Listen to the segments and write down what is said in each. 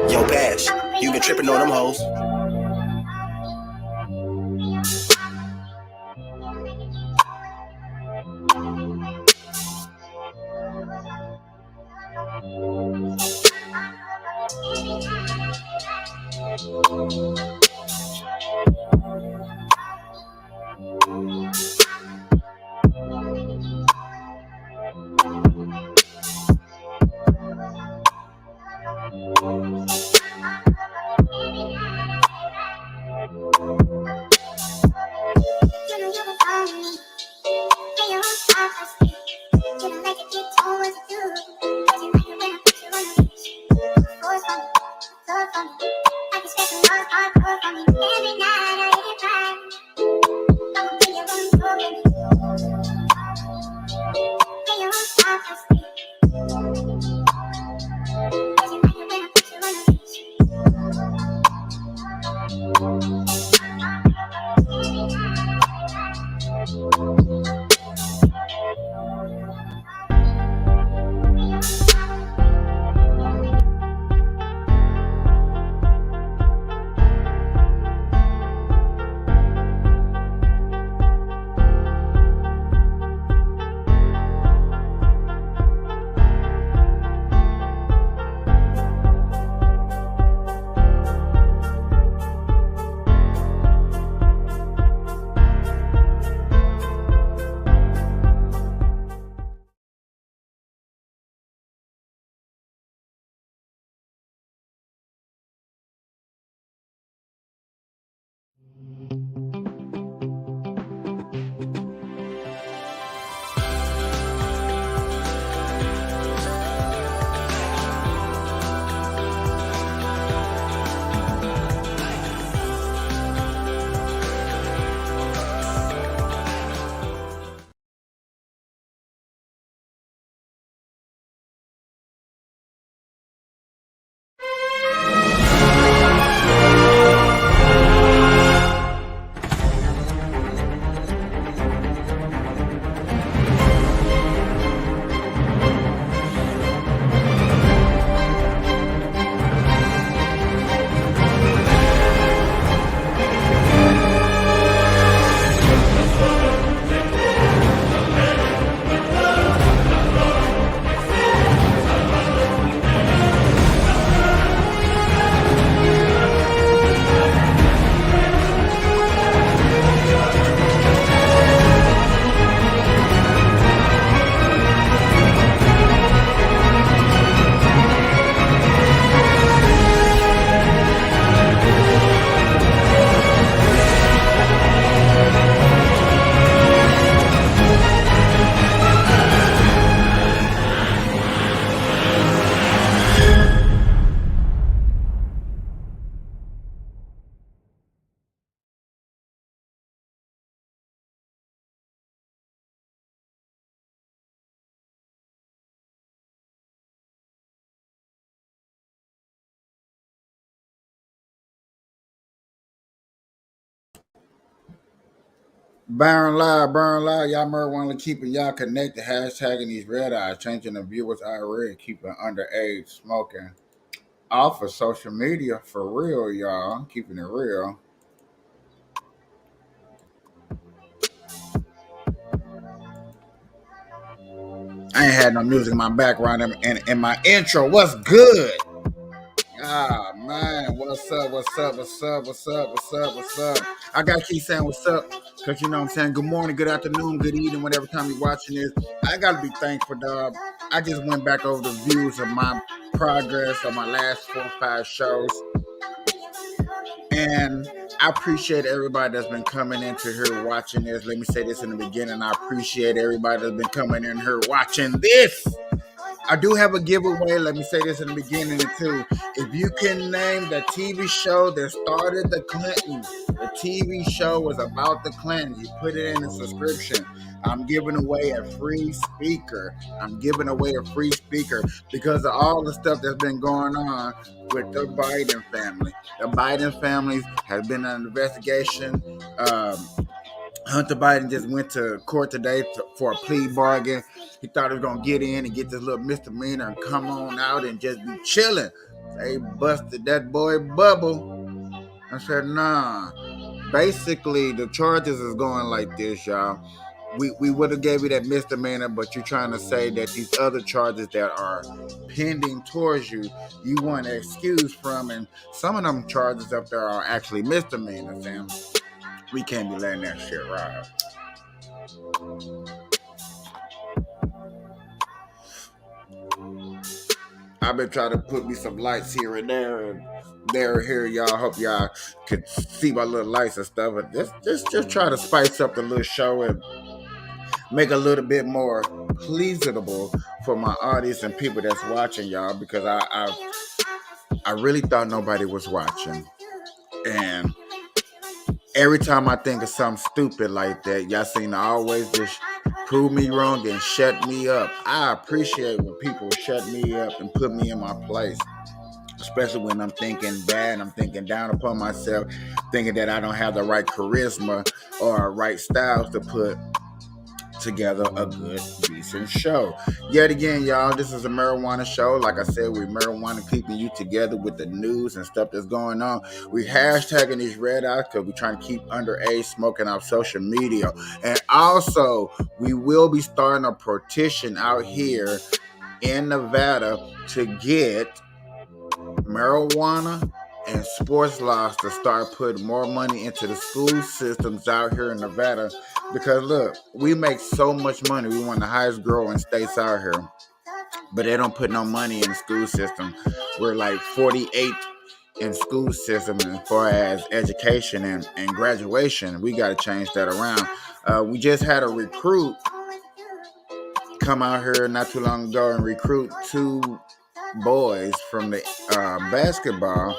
Yo, Bash, you been tripping on them hoes. I can spend some more hardcore. Burn Live, y'all marijuana keeping y'all connected, hashtagging these red eyes, changing the viewers IRA, keeping underage smoking off of social media for real, y'all. Keeping it real. I ain't had no music in my background in my intro. What's good? Ah man, what's up? What's up? What's up? What's up? What's up? What's up? I gotta keep saying what's up because you know what I'm saying. Good morning, good afternoon, good evening, whatever time you're watching this. I gotta be thankful, dog. I just went back over the views of my progress of my last 4 or 5 shows, and I appreciate everybody that's been coming into here watching this. Let me say this in the beginning. I appreciate everybody that's been coming in here watching this. I do have a giveaway. Let me say this in the beginning too. If you can name the TV show that started the Clintons, the TV show was about the Clintons. You put it in the subscription. I'm giving away a free speaker. I'm giving away a free speaker because of all the stuff that's been going on with the Biden family. The Biden family has been an investigation. Hunter Biden just went to court today for a plea bargain. He thought he was gonna get in and get this little misdemeanor and come on out and just be chilling. They busted that boy Bubble. I said, nah. Basically, the charges is going like this, y'all. We would have gave you that misdemeanor, but you're trying to say that these other charges that are pending towards you, you want to excuse from, and some of them charges up there are actually misdemeanors, and we can't be letting that shit ride. I've been trying to put me some lights here and there and there here, y'all. Hope y'all can see my little lights and stuff. But just try to spice up the little show and make a little bit more pleasable for my audience and people that's watching, y'all. Because I really thought nobody was watching, and every time I think of something stupid like that, y'all seem to always just prove me wrong and shut me up. I appreciate when people shut me up and put me in my place, especially when I'm thinking bad, I'm thinking down upon myself, thinking that I don't have the right charisma or right styles to put together a good, decent show. Yet again, y'all, this is a marijuana show. Like I said, we marijuana keeping you together with the news and stuff that's going on. We hashtagging these red eyes because we're trying to keep underage smoking off social media. And also, we will be starting a petition out here in Nevada to get marijuana and sports laws to start putting more money into the school systems out here in Nevada. Because look, we make so much money. We one of the highest growing states out here, but they don't put no money in the school system. We're like 48 in school system as far as education and graduation. We got to change that around. We just had a recruit come out here not too long ago and recruit 2 boys from the basketball.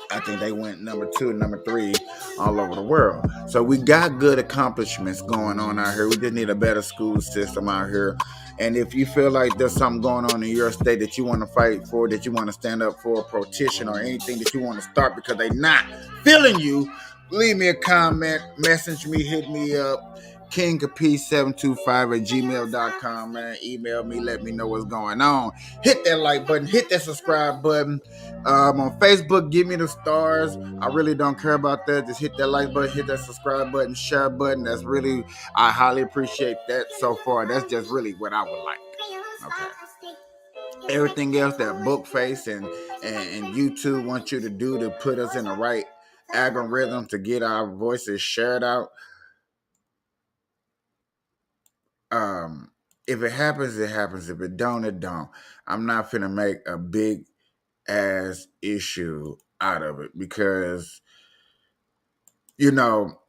I think they went number 2, number 3 all over the world. So we got good accomplishments going on out here. We just need a better school system out here. And if you feel like there's something going on in your state that you want to fight for, that you want to stand up for, a petition or anything that you want to start because they're not feeling you, leave me a comment, message me, hit me up. KingCapee725 at gmail.com, man. Email me, let me know what's going on. Hit that like button, hit that subscribe button. On Facebook, give me the stars. I really don't care about that. Just hit that like button, hit that subscribe button, share button. That's really, I highly appreciate that so far. That's just really what I would like. Okay. Everything else that Bookface and YouTube want you to do to put us in the right algorithm to get our voices shared out. If it happens, it happens. If it don't, it don't. I'm not finna make a big ass issue out of it because, you know,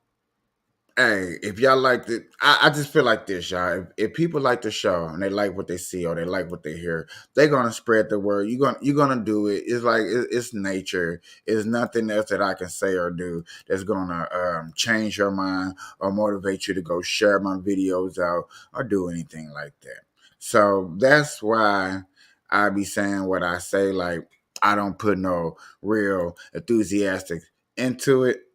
hey, if y'all like it, I just feel like this, y'all. If people like the show and they like what they see or they like what they hear, they're gonna spread the word. You're gonna do it. It's like it's nature. It's nothing else that I can say or do that's gonna change your mind or motivate you to go share my videos out or do anything like that. So that's why I be saying what I say. Like I don't put no real enthusiastic into it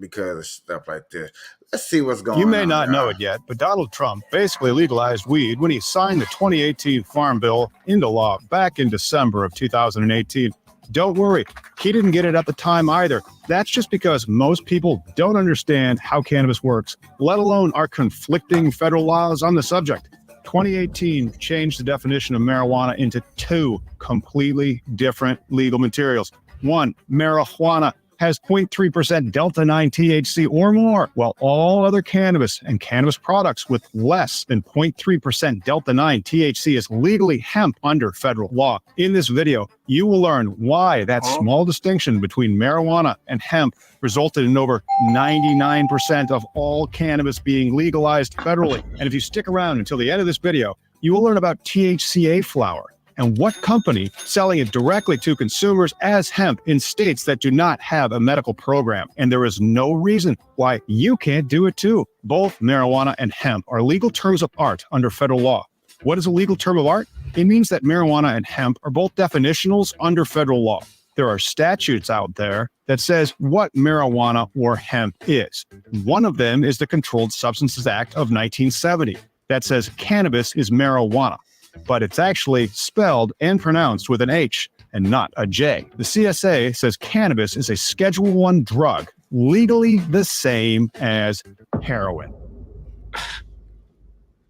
because of stuff like this. Let's see what's going on. You may not know guys. it yet, but Donald Trump basically legalized weed when he signed the 2018 Farm Bill into law back in December of 2018. Don't worry, he didn't get it at the time either. That's just because most people don't understand how cannabis works, let alone our conflicting federal laws on the subject. 2018 changed the definition of marijuana into two completely different legal materials. One, marijuana has 0.3% Delta-9 THC or more, while all other cannabis and cannabis products with less than 0.3% Delta-9 THC is legally hemp under federal law. In this video, you will learn why that small distinction between marijuana and hemp resulted in over 99% of all cannabis being legalized federally. And if you stick around until the end of this video, you will learn about THCA flower and what company selling it directly to consumers as hemp in states that do not have a medical program. And there is no reason why you can't do it too. Both marijuana and hemp are legal terms of art under federal law. What is a legal term of art? It means that marijuana and hemp are both definitionals under federal law. There are statutes out there that says what marijuana or hemp is. One of them is the Controlled Substances Act of 1970 that says cannabis is marijuana, but it's actually spelled and pronounced with an H and not a J. The CSA says cannabis is a Schedule I drug, legally the same as heroin.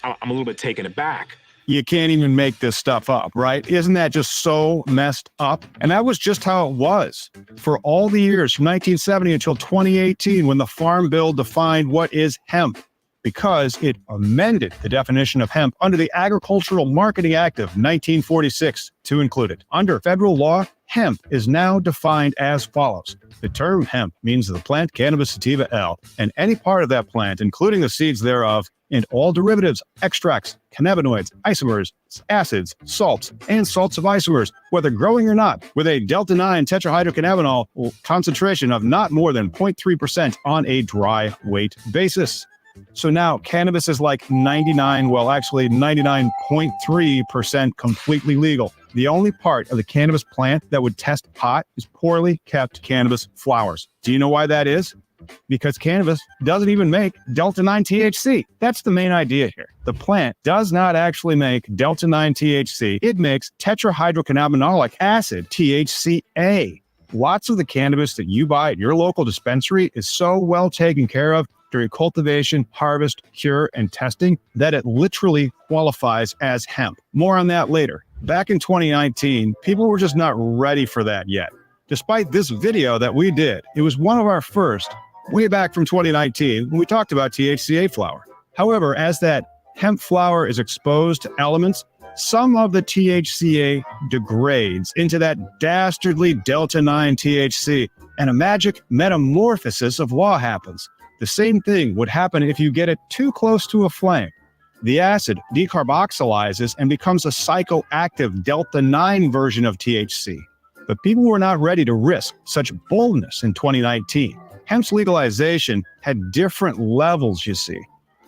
I'm a little bit taken aback. You can't even make this stuff up, right? Isn't that just so messed up? And that was just how it was for all the years from 1970 until 2018 when the Farm Bill defined what is hemp, because it amended the definition of hemp under the Agricultural Marketing Act of 1946 to include it. Under federal law, hemp is now defined as follows. The term hemp means the plant Cannabis sativa L, and any part of that plant, including the seeds thereof, and all derivatives, extracts, cannabinoids, isomers, acids, salts, and salts of isomers, whether growing or not, with a Delta-9 tetrahydrocannabinol concentration of not more than 0.3% on a dry weight basis. So now cannabis is like 99.3% completely legal. The only part of the cannabis plant that would test hot is poorly kept cannabis flowers. Do you know why that is? Because cannabis doesn't even make Delta-9 THC. That's the main idea here. The plant does not actually make Delta-9 THC. It makes tetrahydrocannabinolic acid, THCA. Lots of the cannabis that you buy at your local dispensary is so well taken care of during cultivation, harvest, cure, and testing that it literally qualifies as hemp. More on that later. Back in 2019, people were just not ready for that yet. Despite this video that we did, it was one of our first, way back from 2019, when we talked about THCA flower. However, as that hemp flower is exposed to elements, some of the THCA degrades into that dastardly Delta-9 THC, and a magic metamorphosis of law happens. The same thing would happen if you get it too close to a flame. The acid decarboxylizes and becomes a psychoactive Delta-9 version of THC. But people were not ready to risk such boldness in 2019. Hemp's legalization had different levels, you see.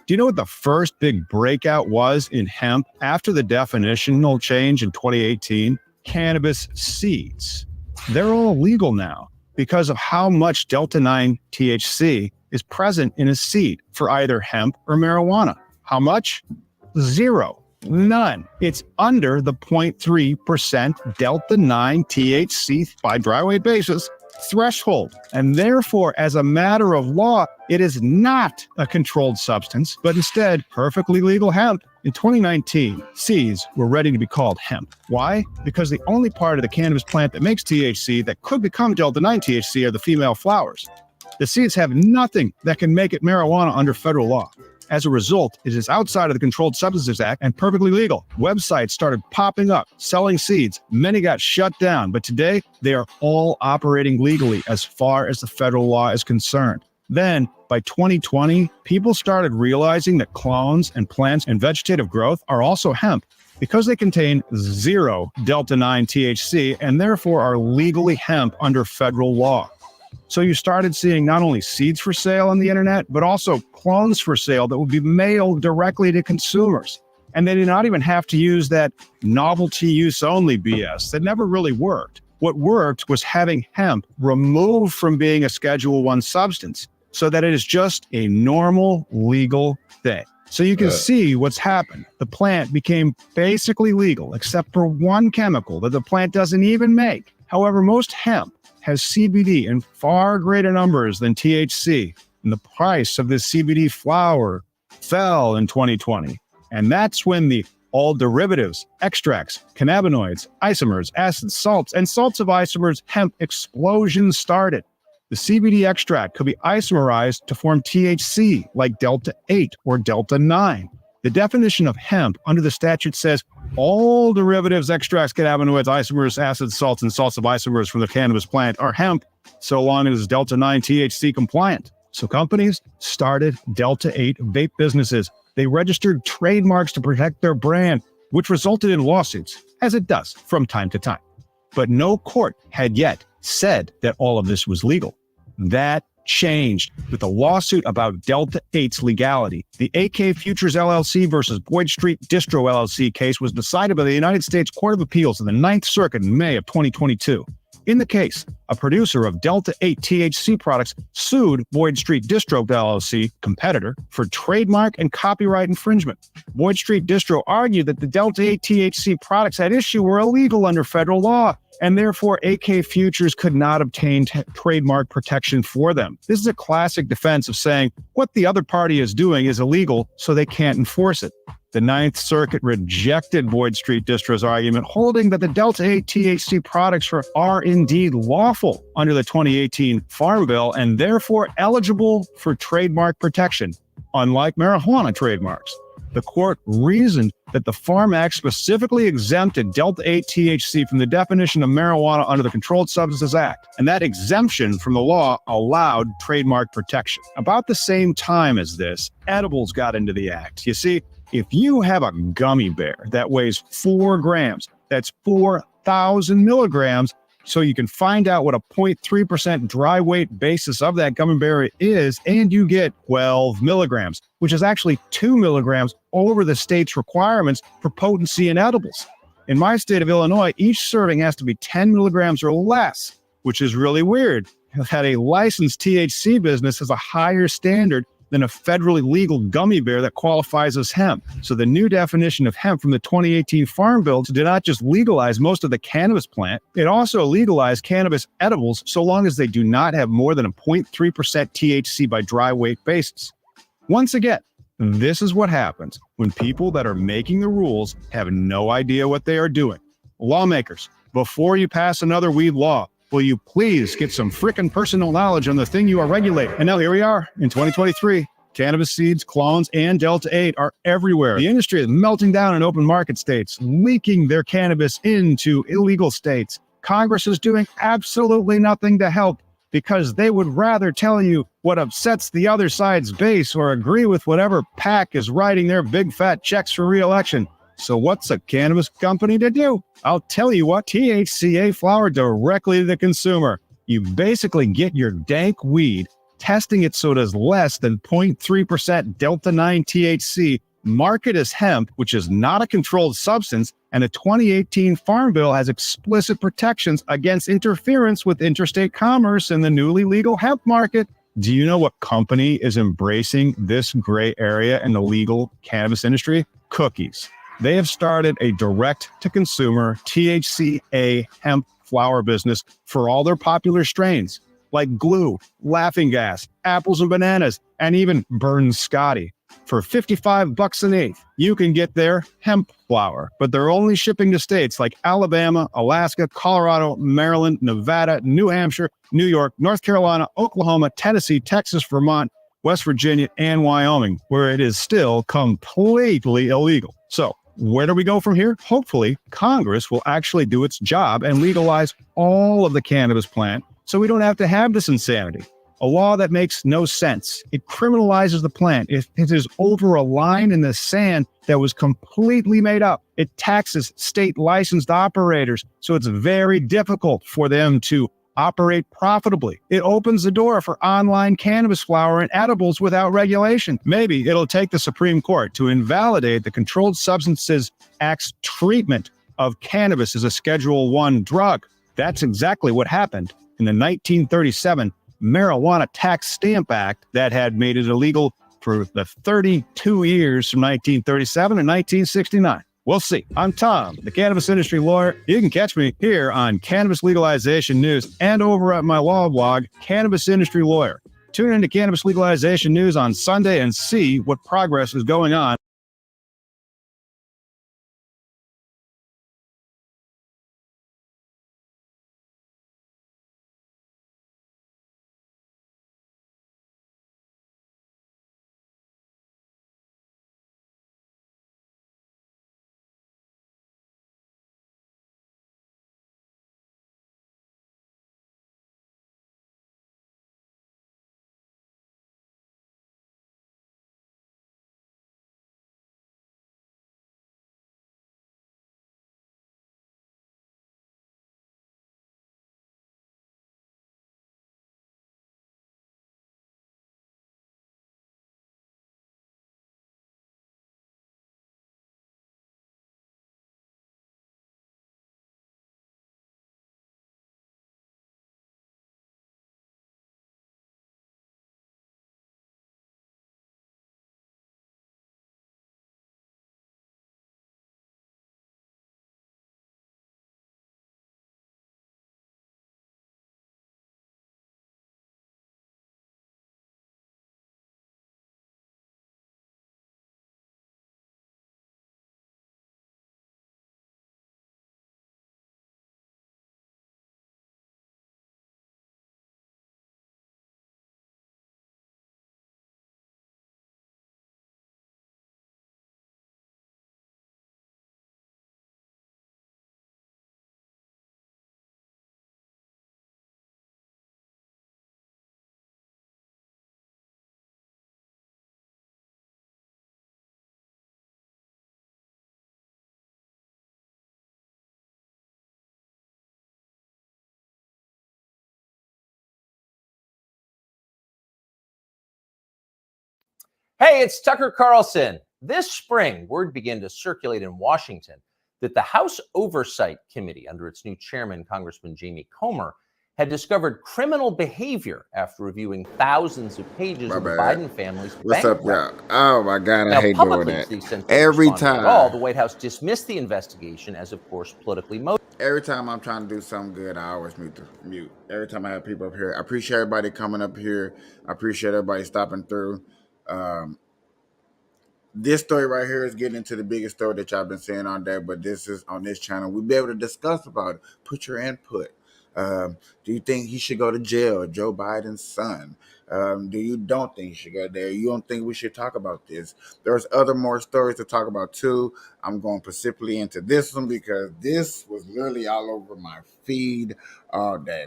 Do you know what the first big breakout was in hemp after the definitional change in 2018? Cannabis seeds. They're all legal now because of how much Delta-9 THC is present in a seed for either hemp or marijuana. How much? Zero. None. It's under the 0.3% Delta-9 THC by dry weight basis threshold. And therefore, as a matter of law, it is not a controlled substance, but instead perfectly legal hemp. In 2019, seeds were ready to be called hemp. Why? Because the only part of the cannabis plant that makes THC that could become Delta-9 THC are the female flowers. The seeds have nothing that can make it marijuana under federal law. As a result, it is outside of the Controlled Substances Act and perfectly legal. Websites started popping up, selling seeds. Many got shut down, but today they are all operating legally as far as the federal law is concerned. Then, by 2020, people started realizing that clones and plants and vegetative growth are also hemp because they contain zero Delta-9 THC and therefore are legally hemp under federal law. So you started seeing not only seeds for sale on the internet, but also clones for sale that would be mailed directly to consumers. And they did not even have to use that novelty use only BS that never really worked. What worked was having hemp removed from being a Schedule I substance. so that it is just a normal legal thing. So you can see what's happened. The plant became basically legal, except for one chemical that the plant doesn't even make. However, most hemp has CBD in far greater numbers than THC, and the price of this CBD flower fell in 2020. And that's when the all derivatives, extracts, cannabinoids, isomers, acids, salts, and salts of isomers hemp explosion started. The CBD extract could be isomerized to form THC, like Delta 8 or Delta 9. The definition of hemp under the statute says all derivatives, extracts, cannabinoids, isomers, acids, salts, and salts of isomers from the cannabis plant are hemp, so long as it's Delta 9 THC compliant. So companies started Delta 8 vape businesses. They registered trademarks to protect their brand, which resulted in lawsuits, as it does from time to time. But no court had yet said that all of this was legal. That changed with a lawsuit about Delta 8's legality. The AK Futures LLC versus Boyd Street Distro LLC case was decided by the United States Court of Appeals in the Ninth Circuit in May of 2022. In the case, a producer of Delta 8 THC products sued Boyd Street Distro LLC, competitor, for trademark and copyright infringement. Boyd Street Distro argued that the Delta 8 THC products at issue were illegal under federal law, and therefore AK Futures could not obtain trademark protection for them. This is a classic defense of saying what the other party is doing is illegal, so they can't enforce it. The Ninth Circuit rejected Boyd Street Distro's argument, holding that the Delta 8 THC products are indeed lawful under the 2018 Farm Bill and therefore eligible for trademark protection, unlike marijuana trademarks. The court reasoned that the Farm Act specifically exempted Delta 8 THC from the definition of marijuana under the Controlled Substances Act, and that exemption from the law allowed trademark protection. About the same time as this, edibles got into the act. You see, if you have a gummy bear that weighs 4 grams, that's 4,000 milligrams, so you can find out what a 0.3% dry weight basis of that gummy bear is, and you get 12 milligrams, which is actually 2 milligrams over the state's requirements for potency in edibles. In my state of Illinois, each serving has to be 10 milligrams or less, which is really weird. That a licensed THC business has a higher standard than a federally legal gummy bear that qualifies as hemp. So the new definition of hemp from the 2018 Farm Bill did not just legalize most of the cannabis plant, it also legalized cannabis edibles so long as they do not have more than a 0.3% THC by dry weight basis. Once again, this is what happens when people that are making the rules have no idea what they are doing. Lawmakers, before you pass another weed law, will you please get some frickin' personal knowledge on the thing you are regulating? And now here we are in 2023. Cannabis seeds, clones, and Delta 8 are everywhere. The industry is melting down in open market states, leaking their cannabis into illegal states. Congress is doing absolutely nothing to help because they would rather tell you what upsets the other side's base or agree with whatever PAC is writing their big fat checks for re-election. So what's a cannabis company to do? I'll tell you what, THCA flower directly to the consumer. You basically get your dank weed, testing it so it is less than 0.3% Delta 9 THC, market as hemp, which is not a controlled substance, and the 2018 Farm Bill has explicit protections against interference with interstate commerce in the newly legal hemp market. Do you know what company is embracing this gray area in the legal cannabis industry? Cookies. They have started a direct-to-consumer THCA hemp flower business for all their popular strains, like Glue, Laughing Gas, Apples and Bananas, and even Burn Scotty. For $55 an eighth, you can get their hemp flower, but they're only shipping to states like Alabama, Alaska, Colorado, Maryland, Nevada, New Hampshire, New York, North Carolina, Oklahoma, Tennessee, Texas, Vermont, West Virginia, and Wyoming, where it is still completely illegal. So, where do we go from here? Hopefully, Congress will actually do its job and legalize all of the cannabis plant so we don't have to have this insanity. A law that makes no sense. It criminalizes the plant. It is over a line in the sand that was completely made up. It taxes state licensed operators, so it's very difficult for them to operate profitably. It opens the door for online cannabis flower and edibles without regulation. Maybe it'll take the Supreme Court to invalidate the Controlled Substances Act's treatment of cannabis as a Schedule I drug. That's exactly what happened in the 1937 Marijuana Tax Stamp Act that had made it illegal for the 32 years from 1937 to 1969. We'll see. I'm Tom, the cannabis industry lawyer. You can catch me here on Cannabis Legalization News and over at my law blog, Cannabis Industry Lawyer. Tune into Cannabis Legalization News on Sunday and see what progress is going on. Hey, it's Tucker Carlson. This spring, word began to circulate in Washington that the House Oversight Committee, under its new chairman, Congressman Jamie Comer, had discovered criminal behavior after reviewing thousands of pages of the Biden family's What's bank up, y'all? Oh my God, I hate doing that. Every time. At all, the White House dismissed the investigation as, of course, politically motivated. Every time I'm trying to do something good, I always mute. Every time I have people up here, I appreciate everybody coming up here. I appreciate everybody stopping through. This story right here is getting into the biggest story that y'all been seeing all day, but this is on this channel. We'll be able to discuss about it. Put your input. Do you think he should go to jail, Joe Biden's son? Do you don't think he should go there? You don't think we should talk about this? There's more stories to talk about too. I'm going specifically into this one because this was literally all over my feed all day.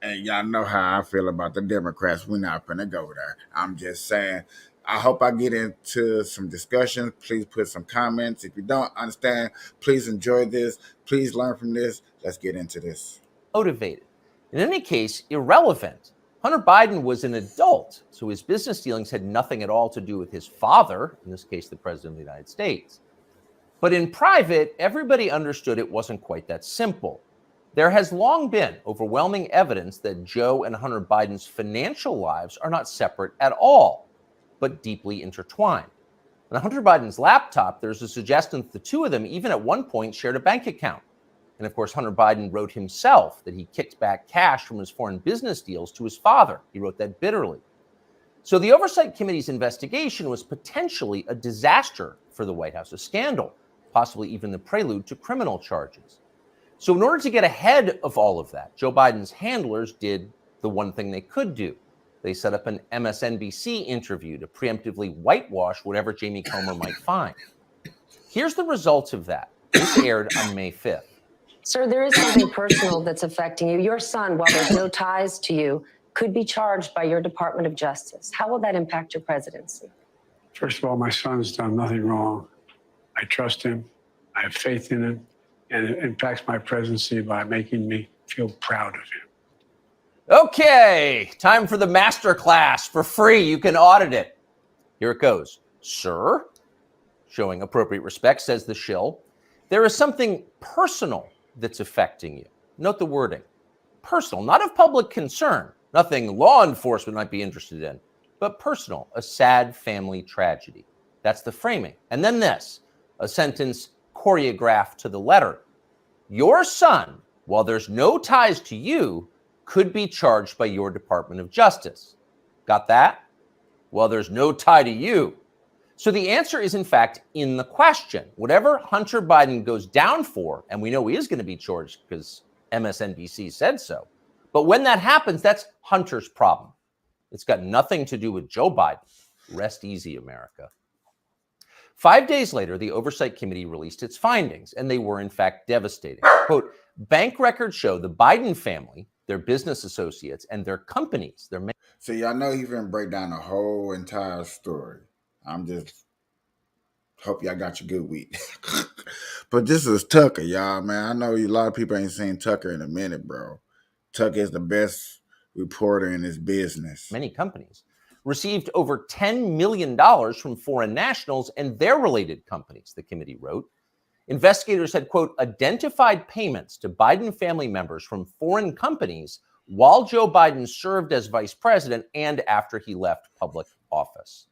And y'all know how I feel about the Democrats. We're not going to go there. I'm just saying. I hope I get into some discussions. Please put some comments. If you don't understand, please enjoy this. Please learn from this. Let's get into this. Motivated. In any case, irrelevant. Hunter Biden was an adult, so his business dealings had nothing at all to do with his father, in this case, the President of the United States. But in private, everybody understood it wasn't quite that simple. There has long been overwhelming evidence that Joe and Hunter Biden's financial lives are not separate at all, but deeply intertwined. On Hunter Biden's laptop, there's a suggestion that the two of them even at one point shared a bank account. And of course, Hunter Biden wrote himself that he kicked back cash from his foreign business deals to his father. He wrote that bitterly. So the Oversight Committee's investigation was potentially a disaster for the White House, a scandal, possibly even the prelude to criminal charges. So in order to get ahead of all of that, Joe Biden's handlers did the one thing they could do. They set up an MSNBC interview to preemptively whitewash whatever Jamie Comer might find. Here's the results of that. This aired on May 5th. Sir, there is something personal that's affecting you. Your son, while there's no ties to you, could be charged by your Department of Justice. How will that impact your presidency? First of all, my son's done nothing wrong. I trust him. I have faith in him. And it impacts my presidency by making me feel proud of him. Okay, time for the master class for free. You can audit it. Here it goes. Sir, showing appropriate respect, says the shill, there is something personal that's affecting you. Note the wording. Personal, not of public concern, nothing law enforcement might be interested in, but personal, a sad family tragedy. That's the framing. And then this, a sentence choreographed to the letter. Your son, while there's no ties to you, could be charged by your Department of Justice. Got that? Well, there's no tie to you. So the answer is, in fact, in the question. Whatever Hunter Biden goes down for, and we know he is going to be charged because MSNBC said so. But when that happens, that's Hunter's problem. It's got nothing to do with Joe Biden. Rest easy, America. 5 days later, the Oversight Committee released its findings, and they were, in fact, devastating. Quote, bank records show the Biden family, their business associates, and their companies. So y'all know he's gonna break down the whole entire story. I'm just hope y'all got your good week. But this is Tucker, y'all, man. I know a lot of people ain't seen Tucker in a minute, bro. Tucker is the best reporter in his business. Many companies received over $10 million from foreign nationals and their related companies, the committee wrote. Investigators had, quote, identified payments to Biden family members from foreign companies while Joe Biden served as vice president and after he left public office.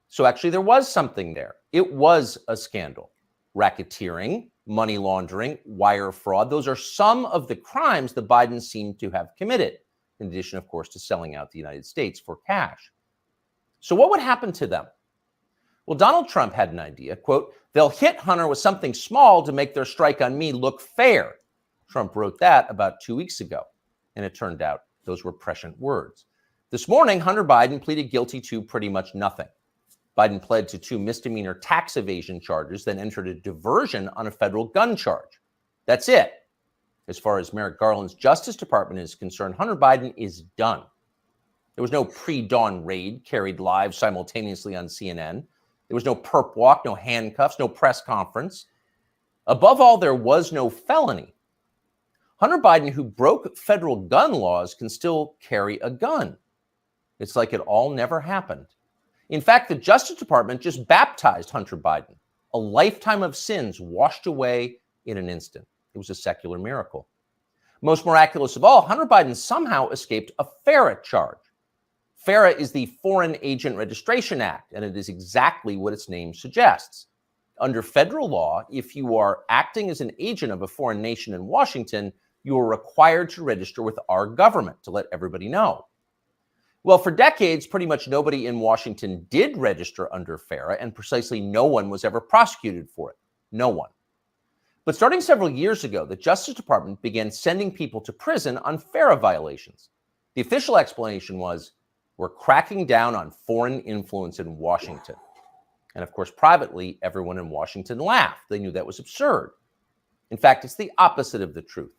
So actually, there was something there. It was a scandal. Racketeering, money laundering, wire fraud. Those are some of the crimes the Bidens seem to have committed, in addition, of course, to selling out the United States for cash. So what would happen to them? Well, Donald Trump had an idea, quote, they'll hit Hunter with something small to make their strike on me look fair. Trump wrote that about 2 weeks ago, and it turned out those were prescient words. This morning, Hunter Biden pleaded guilty to pretty much nothing. Biden pled to 2 misdemeanor tax evasion charges, then entered a diversion on a federal gun charge. That's it. As far as Merrick Garland's Justice Department is concerned, Hunter Biden is done. There was no pre-dawn raid carried live simultaneously on CNN. There was no perp walk, no handcuffs, no press conference. Above all, there was no felony. Hunter Biden, who broke federal gun laws, can still carry a gun. It's like it all never happened. In fact, the Justice Department just baptized Hunter Biden, a lifetime of sins washed away in an instant. It was a secular miracle. Most miraculous of all, Hunter Biden somehow escaped a FARA charge. FARA is the Foreign Agent Registration Act, and it is exactly what its name suggests. Under federal law, if you are acting as an agent of a foreign nation in Washington, you are required to register with our government to let everybody know. Well, for decades, pretty much nobody in Washington did register under FARA, and precisely no one was ever prosecuted for it. No one. But starting several years ago, the Justice Department began sending people to prison on FARA violations. The official explanation was, we're cracking down on foreign influence in Washington. And of course, privately, everyone in Washington laughed. They knew that was absurd. In fact, it's the opposite of the truth.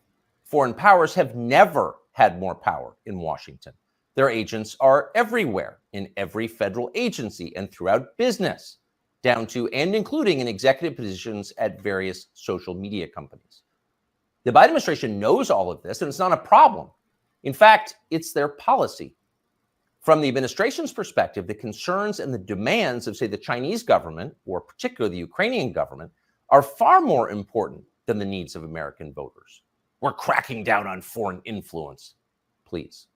Foreign powers have never had more power in Washington. Their agents are everywhere, in every federal agency and throughout business, down to and including in executive positions at various social media companies. The Biden administration knows all of this, and it's not a problem. In fact, it's their policy. From the administration's perspective, the concerns and the demands of, say, the Chinese government, or particularly the Ukrainian government, are far more important than the needs of American voters. We're cracking down on foreign influence. Please.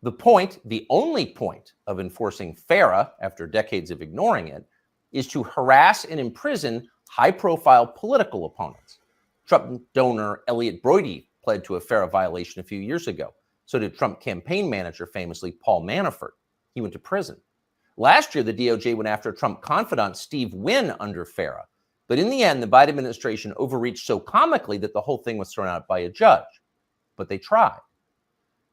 The point, the only point of enforcing FARA, after decades of ignoring it, is to harass and imprison high-profile political opponents. Trump donor Elliot Broidy pled to a FARA violation a few years ago. So did Trump campaign manager, famously Paul Manafort. He went to prison. Last year, the DOJ went after Trump confidant Steve Wynn under FARA. But in the end, the Biden administration overreached so comically that the whole thing was thrown out by a judge. But they tried.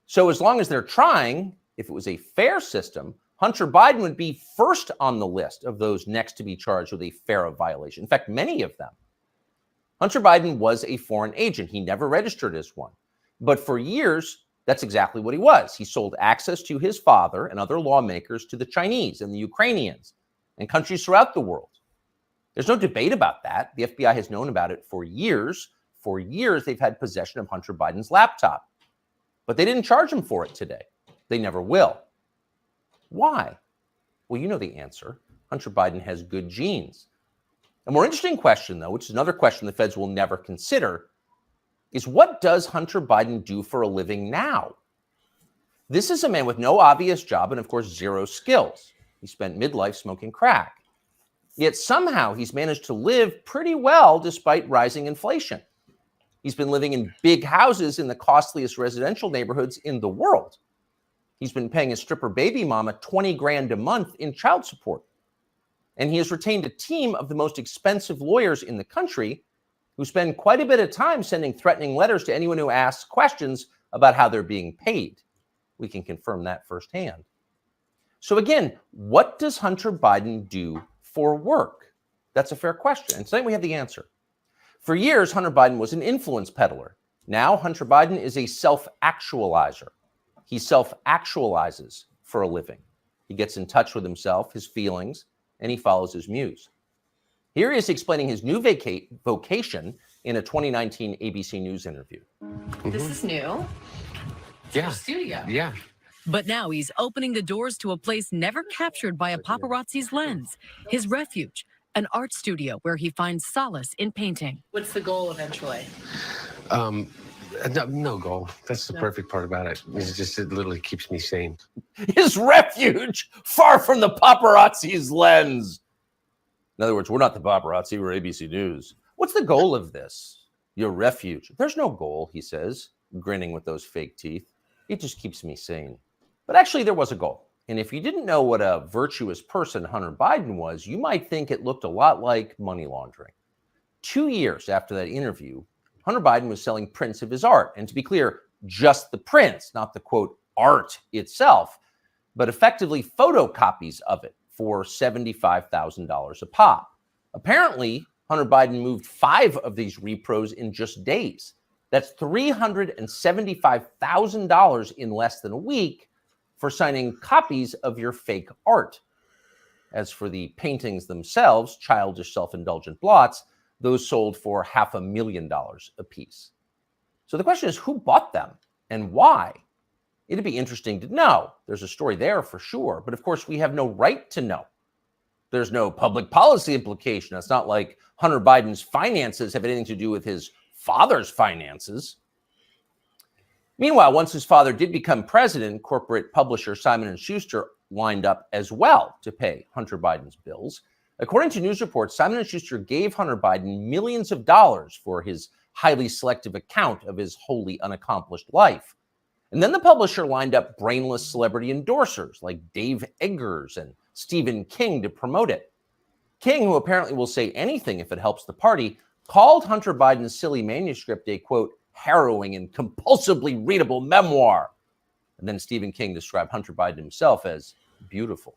So as long as they're trying, if it was a fair system, Hunter Biden would be first on the list of those next to be charged with a FARA violation. In fact, many of them. Hunter Biden was a foreign agent. He never registered as one. But for years, that's exactly what he was. He sold access to his father and other lawmakers to the Chinese and the Ukrainians and countries throughout the world. There's no debate about that. The FBI has known about it for years. For years, they've had possession of Hunter Biden's laptop. But they didn't charge him for it today. They never will. Why? Well, you know the answer. Hunter Biden has good genes. A more interesting question, though, which is another question the feds will never consider, is what does Hunter Biden do for a living now? This is a man with no obvious job and, of course, zero skills. He spent midlife smoking crack. Yet somehow he's managed to live pretty well despite rising inflation. He's been living in big houses in the costliest residential neighborhoods in the world. He's been paying his stripper baby mama 20 grand a month in child support. And he has retained a team of the most expensive lawyers in the country who spend quite a bit of time sending threatening letters to anyone who asks questions about how they're being paid. We can confirm that firsthand. So again, what does Hunter Biden do for work? That's a fair question. And tonight we have the answer. For years, Hunter Biden was an influence peddler. Now, Hunter Biden is a self-actualizer. He self-actualizes for a living. He gets in touch with himself, his feelings, and he follows his muse. Here he is explaining his new vocation in a 2019 ABC News interview. This is new. It's your studio. Yeah. But now he's opening the doors to a place never captured by a paparazzi's lens, his refuge, an art studio where he finds solace in painting. What's the goal eventually? No goal. That's the perfect part about it. It's just, it literally keeps me sane. His refuge, far from the paparazzi's lens. In other words, we're not the paparazzi, we're ABC News. What's the goal of this? Your refuge. There's no goal, he says, grinning with those fake teeth. It just keeps me sane. But actually, there was a goal. And if you didn't know what a virtuous person Hunter Biden was, you might think it looked a lot like money laundering. 2 years after that interview, Hunter Biden was selling prints of his art. And to be clear, just the prints, not the, quote, art itself, but effectively photocopies of it for $75,000 a pop. Apparently, Hunter Biden moved 5 of these repros in just days. That's $375,000 in less than a week for signing copies of your fake art. As for the paintings themselves, childish self-indulgent blots, those sold for $500,000 a piece. So the question is, who bought them and why? It'd be interesting to know. There's a story there for sure, but of course we have no right to know. There's no public policy implication. It's not like Hunter Biden's finances have anything to do with his father's finances. Meanwhile, once his father did become president, corporate publisher Simon & Schuster lined up as well to pay Hunter Biden's bills. According to news reports, Simon & Schuster gave Hunter Biden millions of dollars for his highly selective account of his wholly unaccomplished life. And then the publisher lined up brainless celebrity endorsers like Dave Eggers and Stephen King to promote it. King, who apparently will say anything if it helps the party, called Hunter Biden's silly manuscript a, quote, harrowing and compulsively readable memoir. And then Stephen King described Hunter Biden himself as beautiful.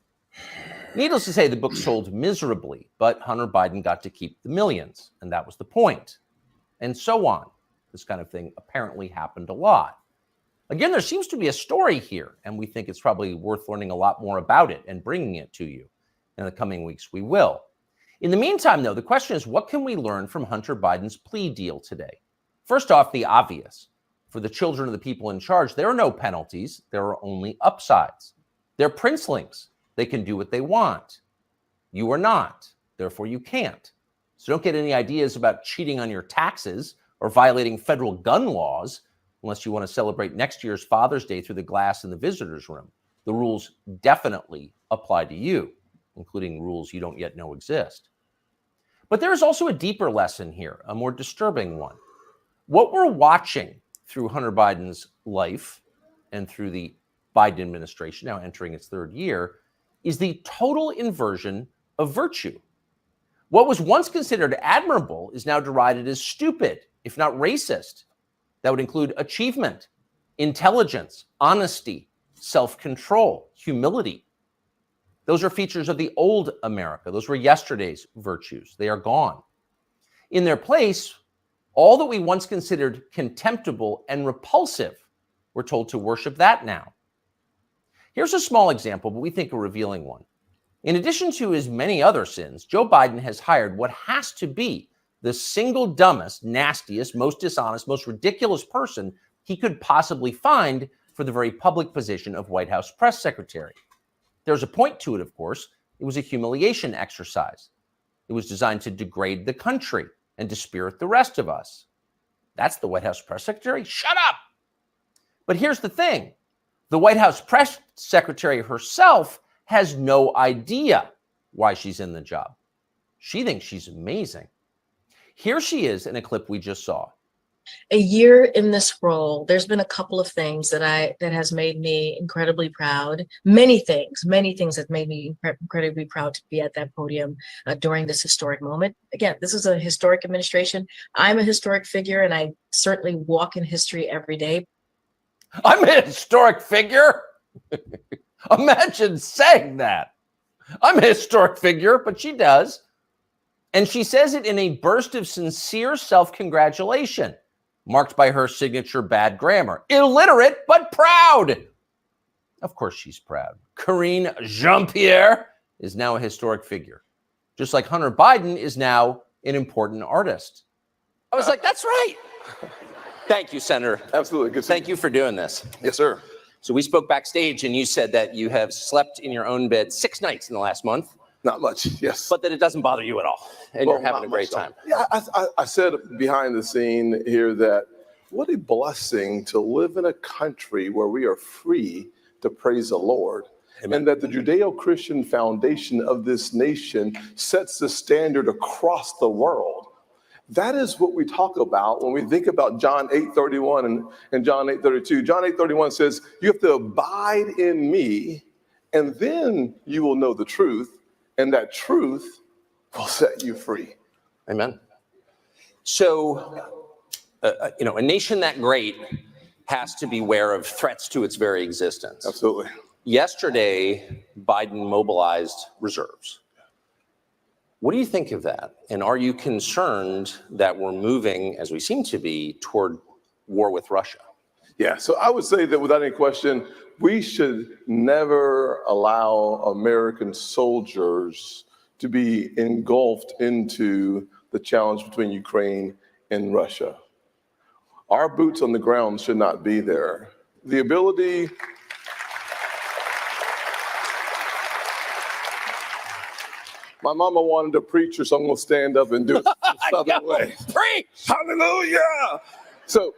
Needless to say, the book sold miserably, but Hunter Biden got to keep the millions, and that was the point. And so on. This kind of thing apparently happened a lot. Again, there seems to be a story here, and we think it's probably worth learning a lot more about it and bringing it to you. In the coming weeks, we will. In the meantime, though, the question is, what can we learn from Hunter Biden's plea deal today? First off, the obvious. For the children of the people in charge, there are no penalties. There are only upsides. They're princelings. They can do what they want. You are not. Therefore, you can't. So don't get any ideas about cheating on your taxes or violating federal gun laws unless you want to celebrate next year's Father's Day through the glass in the visitor's room. The rules definitely apply to you, including rules you don't yet know exist. But there is also a deeper lesson here, a more disturbing one. What we're watching through Hunter Biden's life and through the Biden administration, now entering its 3rd year, is the total inversion of virtue. What was once considered admirable is now derided as stupid, if not racist. That would include achievement, intelligence, honesty, self-control, humility. Those are features of the old America. Those were yesterday's virtues. They are gone. In their place, all that we once considered contemptible and repulsive, we're told to worship that now. Here's a small example, but we think a revealing one. In addition to his many other sins, Joe Biden has hired what has to be the single dumbest, nastiest, most dishonest, most ridiculous person he could possibly find for the very public position of White House press secretary. There's a point to it, of course. It was a humiliation exercise. It was designed to degrade the country and dispirit the rest of us. That's the White House press secretary? Shut up! But here's the thing. The White House press secretary herself has no idea why she's in the job. She thinks she's amazing. Here she is in a clip we just saw. A year in this role, there's been a couple of things that has made me incredibly proud. Many things that made me incredibly proud to be at that podium during this historic moment. Again, this is a historic administration. I'm a historic figure, and I certainly walk in history every day. I'm a historic figure? Imagine saying that. I'm a historic figure, but she does. And she says it in a burst of sincere self-congratulation, marked by her signature bad grammar. Illiterate, but proud. Of course she's proud. Karine Jean-Pierre is now a historic figure, just like Hunter Biden is now an important artist. I was like, that's right. Thank you, Senator. Absolutely. Good. Thank you for doing this. Yes, sir. So we spoke backstage, and you said that you have slept in your own bed 6 nights in the last month. Not much, yes. But that it doesn't bother you at all, and you're having a great time. Yeah, I said behind the scene here that what a blessing to live in a country where we are free to praise the Lord. Amen. And that the Judeo-Christian foundation of this nation sets the standard across the world. That is what we talk about when we think about John 8:31 and John 8:32. John 8:31 says, you have to abide in me, and then you will know the truth, and that truth will set you free. Amen. So, a nation that great has to beware of threats to its very existence. Absolutely. Yesterday, Biden mobilized reserves. What do you think of that? And are you concerned that we're moving, as we seem to be, toward war with Russia? Yeah, so I would say that without any question, we should never allow American soldiers to be engulfed into the challenge between Ukraine and Russia. Our boots on the ground should not be there. The ability my mama wanted a preacher, so I'm going to stand up and do it the Southern way. Preach! Hallelujah! So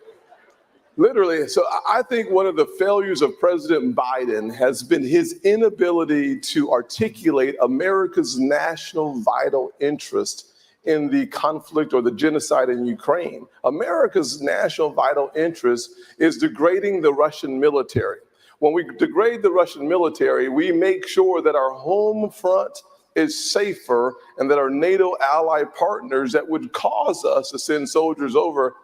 I think one of the failures of President Biden has been his inability to articulate America's national vital interest in the conflict or the genocide in Ukraine. America's national vital interest is degrading the Russian military. When we degrade the Russian military, we make sure that our home front is safer and that our NATO ally partners that would cause us to send soldiers over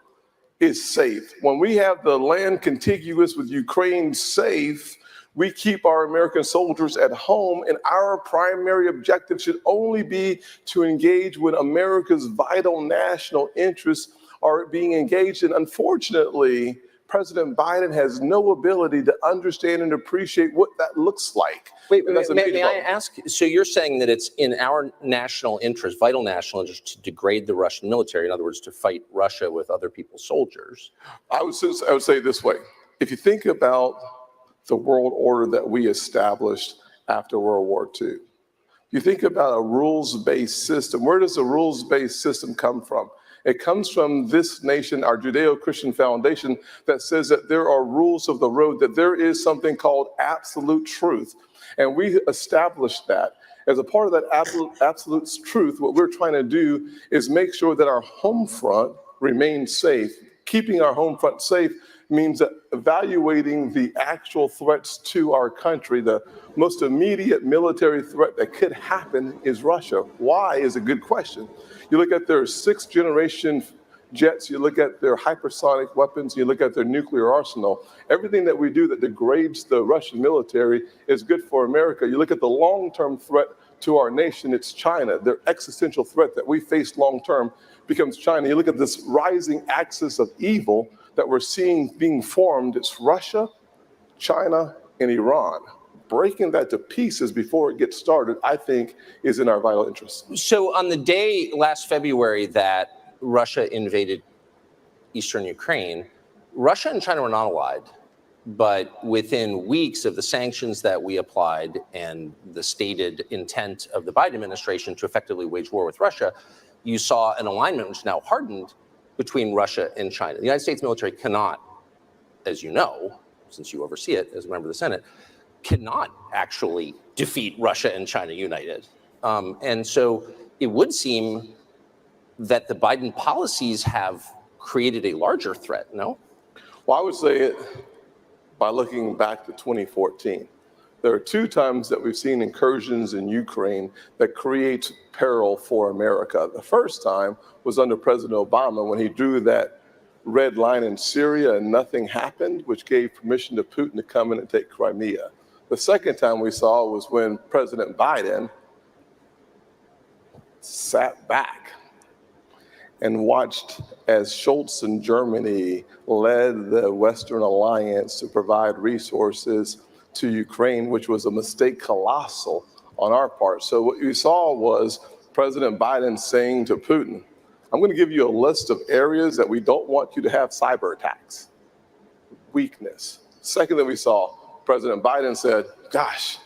is safe. When we have the land contiguous with Ukraine safe, we keep our American soldiers at home, and our primary objective should only be to engage when America's vital national interests are being engaged in. Unfortunately, President Biden has no ability to understand and appreciate what that looks like. Wait, may I ask? So you're saying that it's in our national interest, vital national interest, to degrade the Russian military, in other words, to fight Russia with other people's soldiers? I would say it this way. If you think about the world order that we established after World War II, you think about a rules-based system. Where does the rules-based system come from? It comes from this nation, our Judeo-Christian foundation, that says that there are rules of the road, that there is something called absolute truth. And we established that. As a part of that absolute truth, what we're trying to do is make sure that our home front remains safe. Keeping our home front safe means that evaluating the actual threats to our country. The most immediate military threat that could happen is Russia. Why is a good question. You look at their 6th generation jets, you look at their hypersonic weapons, you look at their nuclear arsenal. Everything that we do that degrades the Russian military is good for America. You look at the long-term threat to our nation, it's China. Their existential threat that we face long-term becomes China. You look at this rising axis of evil that we're seeing being formed. It's Russia, China, and Iran. Breaking that to pieces before it gets started, I think, is in our vital interest. So on the day last February that Russia invaded eastern Ukraine, Russia and China were not allied. But within weeks of the sanctions that we applied and the stated intent of the Biden administration to effectively wage war with Russia, you saw an alignment which now hardened between Russia and China. The United States military cannot, as you know, since you oversee it as a member of the Senate, cannot actually defeat Russia and China united. And so it would seem that the Biden policies have created a larger threat, no? Well, I would say it by looking back to 2014. There are 2 times that we've seen incursions in Ukraine that create peril for America. The first time was under President Obama when he drew that red line in Syria and nothing happened, which gave permission to Putin to come in and take Crimea. The second time we saw was when President Biden sat back and watched as Scholz in Germany led the Western alliance to provide resources to Ukraine, which was a mistake colossal on our part. So what you saw was President Biden saying to Putin, I'm going to give you a list of areas that we don't want you to have cyber attacks. Weakness. Second thing we saw, President Biden said, gosh,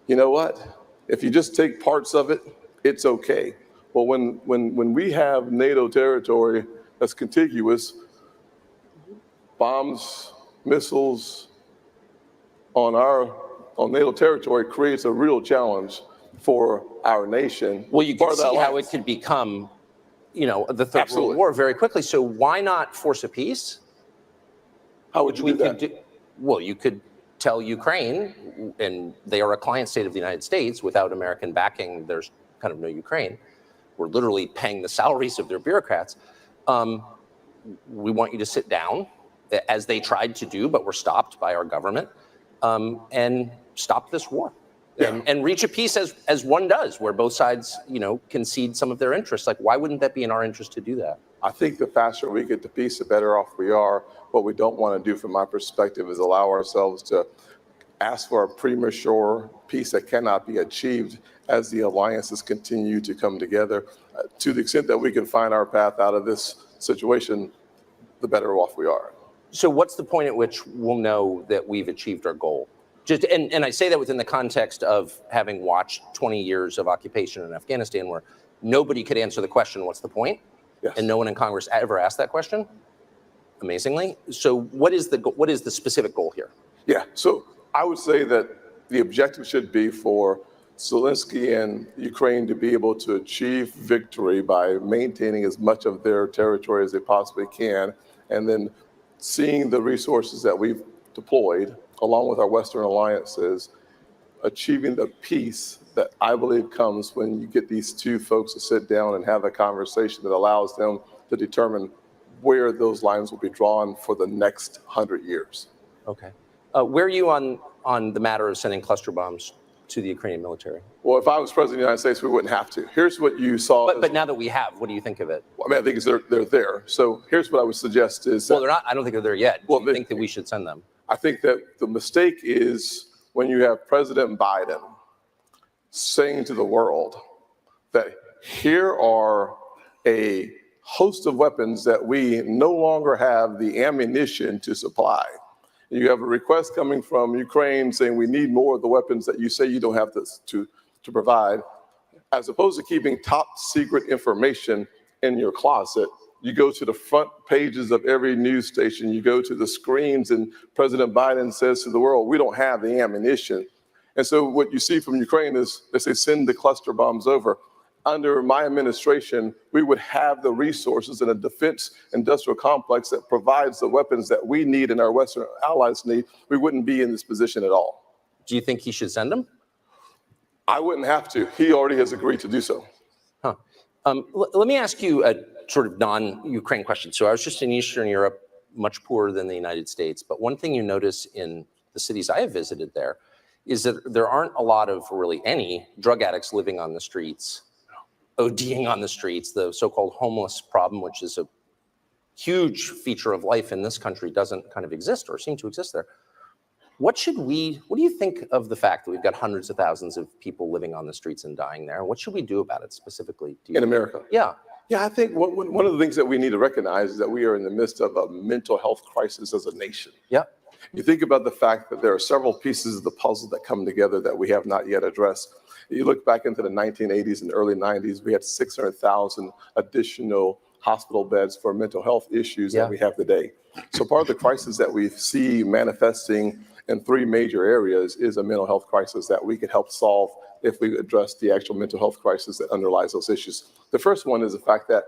you know what? If you just take parts of it, it's okay. Well, when we have NATO territory that's contiguous, bombs, missiles on NATO territory creates a real challenge for our nation. Well, you can see how it could become, the Third World War very quickly. So why not force a peace? How would you do that? Well, you could tell Ukraine, and they are a client state of the United States, without American backing, there's kind of no Ukraine. We're literally paying the salaries of their bureaucrats. We want you to sit down, as they tried to do, but were stopped by our government, and stop this war. Yeah. And reach a peace as one does, where both sides, concede some of their interests. Like, why wouldn't that be in our interest to do that? I think the faster we get to peace, the better off we are. What we don't want to do, from my perspective, is allow ourselves to ask for a premature peace that cannot be achieved as the alliances continue to come together. To the extent that we can find our path out of this situation, the better off we are. So what's the point at which we'll know that we've achieved our goal? And I say that within the context of having watched 20 years of occupation in Afghanistan, where nobody could answer the question, what's the point? Yes. And no one in Congress ever asked that question, amazingly. So what is the specific goal here? Yeah, so I would say that the objective should be for Zelensky and Ukraine to be able to achieve victory by maintaining as much of their territory as they possibly can, and then seeing the resources that we've deployed, along with our Western alliances, achieving the peace that I believe comes when you get these 2 folks to sit down and have a conversation that allows them to determine where those lines will be drawn for the next 100 years. Okay. Where are you on the matter of sending cluster bombs to the Ukrainian military? Well, if I was president of the United States, we wouldn't have to. Here's what you saw. But now that we have, what do you think of it? Well, I mean, I think they're there. So here's what I would suggest is that, well, they're not. I don't think they're there yet. Do you think that we should send them? I think that the mistake is when you have President Biden saying to the world that here are a host of weapons that we no longer have the ammunition to supply. You have a request coming from Ukraine saying we need more of the weapons that you say you don't have to provide. As opposed to keeping top secret information in your closet, you go to the front pages of every news station, you go to the screens, and President Biden says to the world, we don't have the ammunition. And so what you see from Ukraine is they say, send the cluster bombs over. Under my administration, we would have the resources in a defense industrial complex that provides the weapons that we need and our Western allies need. We wouldn't be in this position at all. Do you think he should send them? I wouldn't have to. He already has agreed to do so. Huh. Let me ask you a sort of non-Ukraine question. So I was just in Eastern Europe, much poorer than the United States. But one thing you notice in the cities I have visited there is that there aren't a lot of, really any, drug addicts living on the streets, ODing on the streets. The so-called homeless problem, which is a huge feature of life in this country, doesn't kind of exist or seem to exist there. What do you think of the fact that we've got hundreds of thousands of people living on the streets and dying there? What should we do about it specifically? In America? Yeah. Yeah, I think one of the things that we need to recognize is that we are in the midst of a mental health crisis as a nation. Yeah. You think about the fact that there are several pieces of the puzzle that come together that we have not yet addressed. You look back into the 1980s and early 90s, we had 600,000 additional hospital beds for mental health issues that we have today. So part of the crisis that we see manifesting in three major areas is a mental health crisis that we could help solve if we address the actual mental health crisis that underlies those issues. The first one is the fact that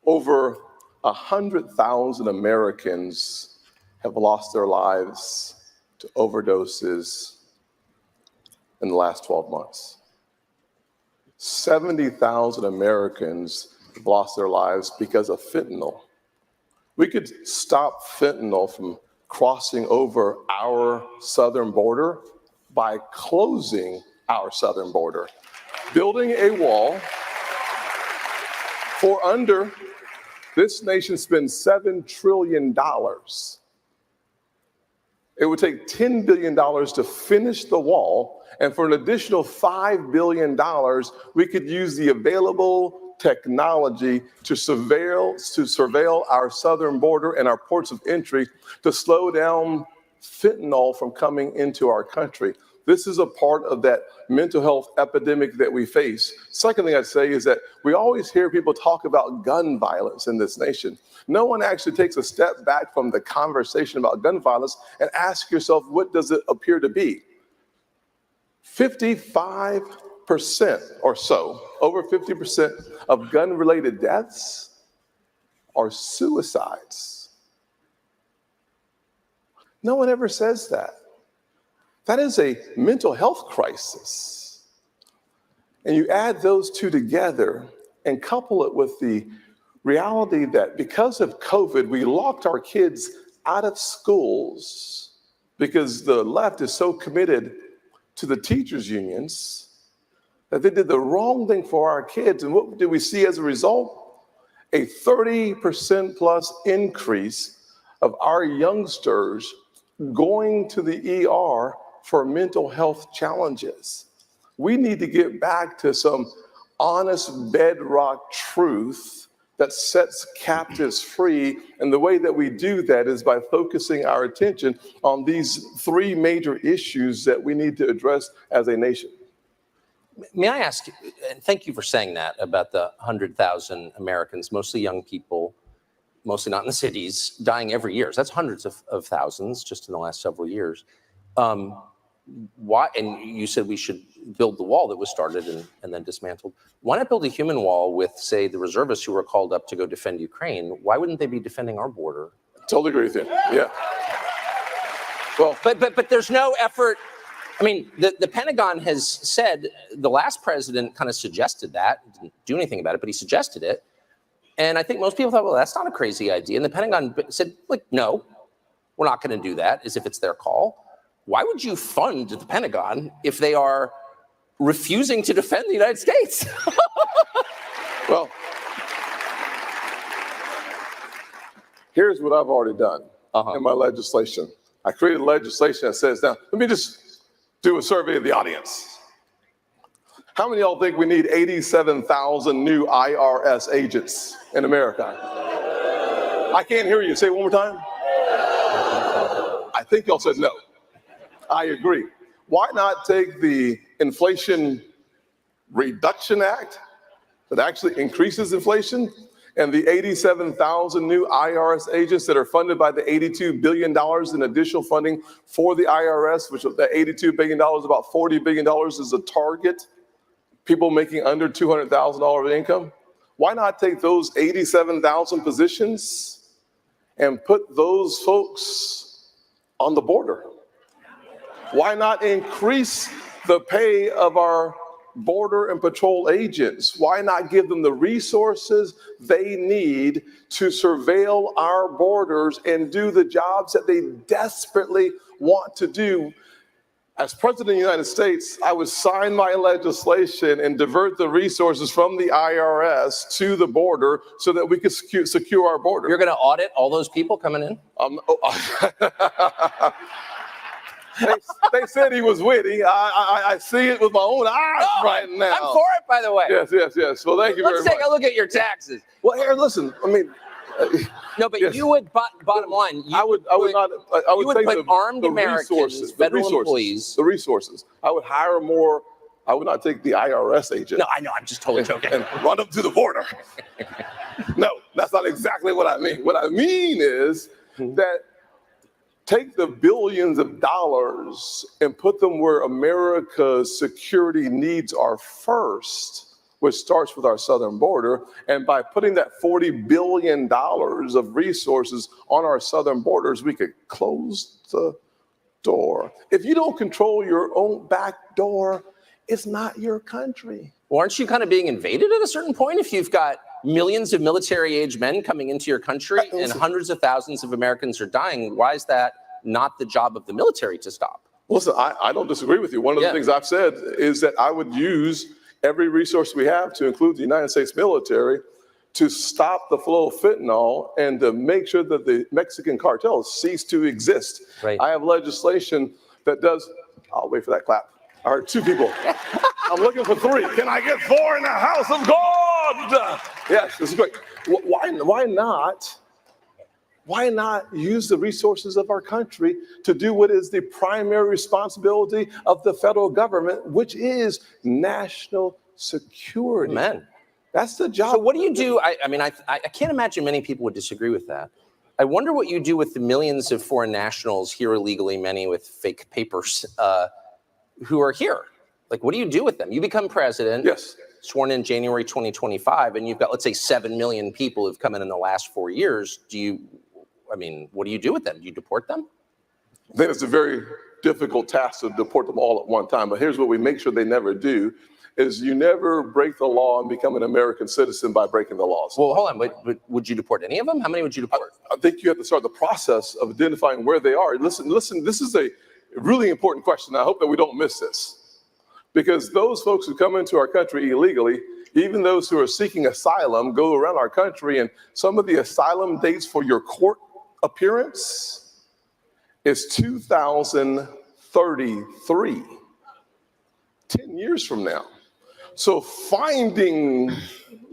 over 100,000 Americans have lost their lives to overdoses in the last 12 months. 70,000 Americans have lost their lives because of fentanyl. We could stop fentanyl from crossing over our southern border by closing our southern border, building a wall for under, this nation spends $7 trillion. It would take $10 billion to finish the wall, and for an additional $5 billion, we could use the available technology to surveil our southern border and our ports of entry to slow down fentanyl from coming into our country. This is a part of that mental health epidemic that we face. Second thing I'd say is that we always hear people talk about gun violence in this nation. No one actually takes a step back from the conversation about gun violence and asks yourself, what does it appear to be? 55% or so, over 50% of gun-related deaths are suicides. No one ever says that. That is a mental health crisis. And you add those two together and couple it with the reality that because of COVID, we locked our kids out of schools because the left is so committed to the teachers' unions that they did the wrong thing for our kids. And what did we see as a result? A 30% plus increase of our youngsters going to the ER for mental health challenges. We need to get back to some honest bedrock truth that sets captives free. And the way that we do that is by focusing our attention on these three major issues that we need to address as a nation. May I ask, and thank you for saying that about the 100,000 Americans, mostly young people, mostly not in the cities, dying every year. So that's hundreds of thousands just in the last several years. Why? And you said we should build the wall that was started and then dismantled. Why not build a human wall with, say, the reservists who were called up to go defend Ukraine? Why wouldn't they be defending our border? Totally agree with you. Yeah. Well, but there's no effort. I mean, the Pentagon has said, the last president kind of suggested that, didn't do anything about it, but he suggested it. And I think most people thought, well, that's not a crazy idea. And the Pentagon said, like, no, we're not going to do that, as if it's their call. Why would you fund the Pentagon if they are refusing to defend the United States? Well, here's what I've already done in my legislation. I created legislation that says, now, let me just do a survey of the audience. How many of y'all think we need 87,000 new IRS agents in America? I can't hear you. Say it one more time. I think y'all said no. I agree. Why not take the Inflation Reduction Act that actually increases inflation and the 87,000 new IRS agents that are funded by the $82 billion in additional funding for the IRS, which the $82 billion, about $40 billion is a target, people making under $200,000 of income. Why not take those 87,000 positions and put those folks on the border? Why not increase the pay of our border and patrol agents? Why not give them the resources they need to surveil our borders and do the jobs that they desperately want to do? As President of the United States, I would sign my legislation and divert the resources from the IRS to the border so that we could secure our border. You're going to audit all those people coming in? They said he was witty. I see it with my own eyes right now. I'm for it, by the way. Yes. Well, thank you very much. Let's take a look at your taxes. Well, here, listen. I mean, no, but yes. you would. Bottom line, I would put armed Americans, federal employees. The resources. I would hire more. I would not take the IRS agent. No, I know. I'm just totally joking. And run them to the border. No, that's not exactly what I mean. What I mean is that take the billions of dollars and put them where America's security needs are first, which starts with our southern border. And by putting that $40 billion of resources on our southern borders, we could close the door. If you don't control your own back door, it's not your country. Well, aren't you kind of being invaded at a certain point if you've got millions of military-age men coming into your country and hundreds of thousands of Americans are dying? Why is that not the job of the military to stop? Listen, I don't disagree with you. One of the things I've said is that I would use every resource we have, to include the United States military, to stop the flow of fentanyl and to make sure that the Mexican cartels cease to exist. Right. I have legislation that does, I'll wait for that clap. I heard 2 people. I'm looking for 3. Can I get 4 in the house of God? Yes, this is great. Why not use the resources of our country to do what is the primary responsibility of the federal government, which is national security? Amen. That's the job. So what do you do? I mean, I can't imagine many people would disagree with that. I wonder what you do with the millions of foreign nationals here illegally, many with fake papers, who are here. Like, what do you do with them? You become president. Yes. Sworn in January 2025, and you've got, let's say, 7 million people who've come in the last 4 years. What do you do with them? Do you deport them? I think it's a very difficult task to deport them all at one time. But here's what we make sure they never do, is you never break the law and become an American citizen by breaking the laws. Well, hold on. But would you deport any of them? How many would you deport? I think you have to start the process of identifying where they are. Listen, this is a really important question. I hope that we don't miss this. Because those folks who come into our country illegally, even those who are seeking asylum, go around our country, and some of the asylum dates for your court appearance is 2033, 10 years from now. So finding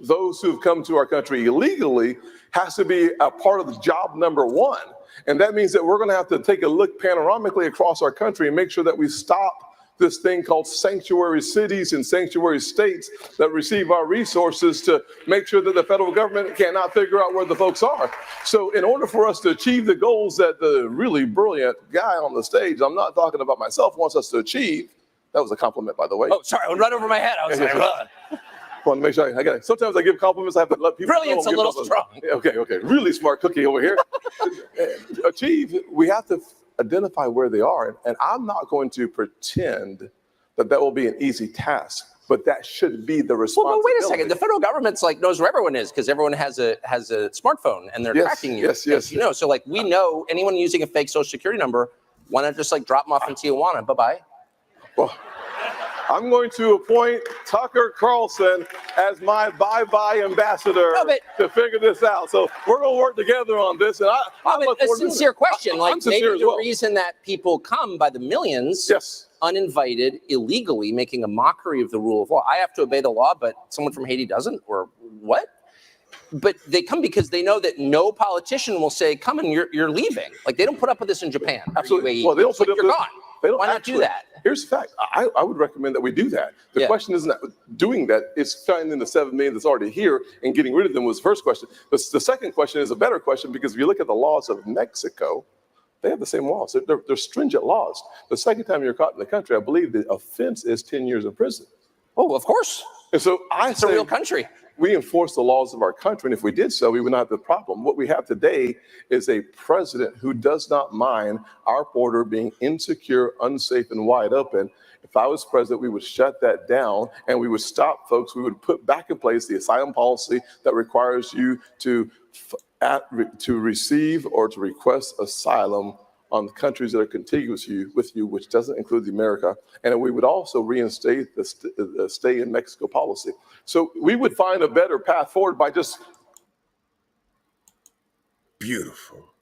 those who've come to our country illegally has to be a part of the job number 1. And that means that we're going to have to take a look panoramically across our country and make sure that we stop this thing called sanctuary cities and sanctuary states that receive our resources, to make sure that the federal government cannot figure out where the folks are. So in order for us to achieve the goals that the really brilliant guy on the stage, I'm not talking about myself, wants us to achieve, that was a compliment, by the way. Oh, sorry, I went right over my head. I was like, I want to make sure I got it. Sometimes I give compliments, I have to let people Brilliant's know. a little strong. Okay. Really smart cookie over here. Achieve, we have to identify where they are. And I'm not going to pretend that will be an easy task, but that should be the responsibility. Well, but wait a second. The federal government's knows where everyone is, because everyone has a smartphone and they're tracking you. Yes. You know, so we know anyone using a fake social security number, why not just drop them off in Tijuana? Bye-bye. Well, I'm going to appoint Tucker Carlson as my bye-bye ambassador to figure this out. So we're going to work together on this. And I'm a sincere question. I'm sincere maybe as well. The reason that people come by the millions, uninvited, illegally, making a mockery of the rule of law. I have to obey the law, but someone from Haiti doesn't, or what? But they come because they know that no politician will say, come and you're leaving. They don't put up with this in Japan. Absolutely. Well, they don't put up with you're gone. Why not do that? Here's the fact. I would recommend that we do that. The question isn't doing that. It's finding the 7 million that's already here and getting rid of them was the first question. The second question is a better question, because if you look at the laws of Mexico, they have the same laws. They're stringent laws. The second time you're caught in the country, I believe the offense is 10 years in prison. Oh, of course. And so it's a real country. We enforce the laws of our country, and if we did so, we would not have the problem. What we have today is a president who does not mind our border being insecure, unsafe, and wide open. If I was president, we would shut that down, and we would stop folks. We would put back in place the asylum policy that requires you to receive or to request asylum on the countries that are contiguous with you, which doesn't include America. And we would also reinstate the stay in Mexico policy. So we would find a better path forward by just... Beautiful.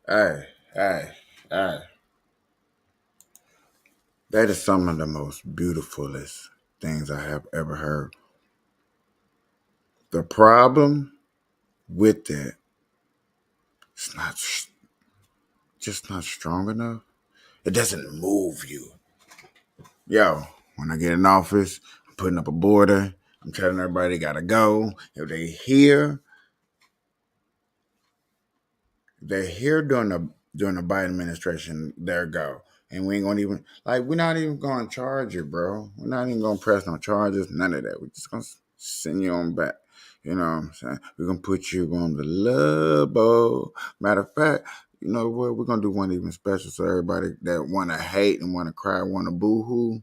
Hey. That is some of the most beautifulest things I have ever heard. The problem with that, it's just not strong enough. It doesn't move you. Yo, when I get in office, I'm putting up a border. I'm telling everybody they gotta go. If they here, They're here during the Biden administration. There go. And we ain't gonna even we're not even gonna charge you, bro. We're not even gonna press no charges, none of that. We're just gonna send you on back. You know what I'm saying? We're gonna put you on the labo. Matter of fact, you know what? We're gonna do one even special so everybody that wanna hate and wanna cry, wanna boo-hoo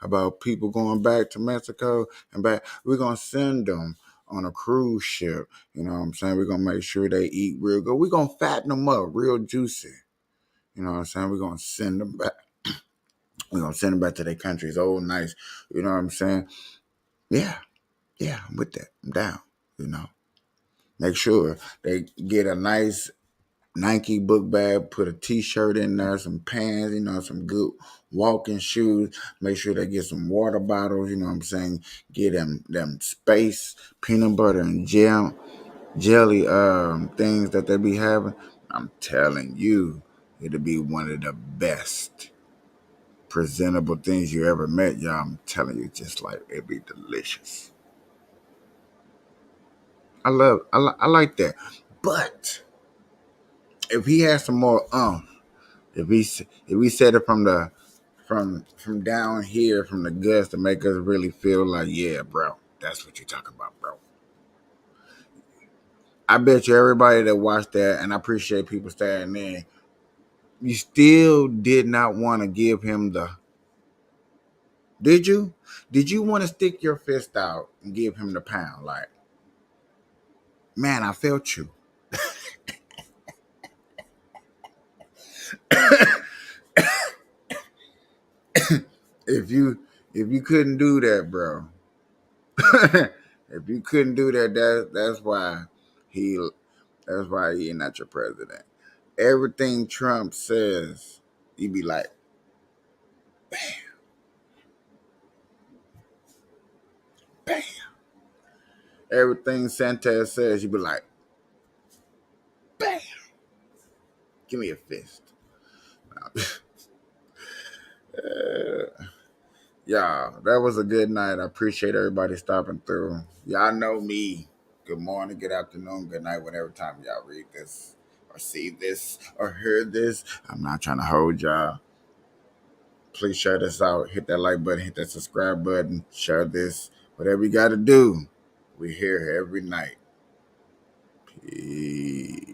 about people going back to Mexico and back, we're gonna send them on a cruise ship. You know what I'm saying? We're gonna make sure they eat real good. We're gonna fatten them up real juicy. You know what I'm saying? We're going to send them back. We're going to send them back to their countries. Oh, nice. You know what I'm saying? Yeah. Yeah, I'm with that. I'm down. You know. Make sure they get a nice Nike book bag, put a t-shirt in there, some pants, you know, some good walking shoes. Make sure they get some water bottles, you know what I'm saying? Get them space peanut butter and jelly things that they be having. I'm telling you, it'll be one of the best presentable things you ever met, y'all. I'm telling you, just like it'd be delicious. I like that. But if he has some more if we said it from down here from the guts to make us really feel like, yeah, bro, that's what you're talking about, bro. I bet you everybody that watched that, and I appreciate people staying in, you still did not want to give him the. Did you? Did you want to stick your fist out and give him the pound? Like, man, I felt you. If you couldn't do that, bro. If you couldn't do that, that's why he not your president. Everything Trump says, you be like, bam, bam. Everything Santos says, you be like, bam. Give me a fist. Y'all, that was a good night. I appreciate everybody stopping through. Y'all know me. Good morning, good afternoon, good night, whatever time y'all read this or see this or hear this. I'm not trying to hold y'all. Please share this out. Hit that like button, hit that subscribe button, share this. Whatever you got to do. We're here every night. Peace.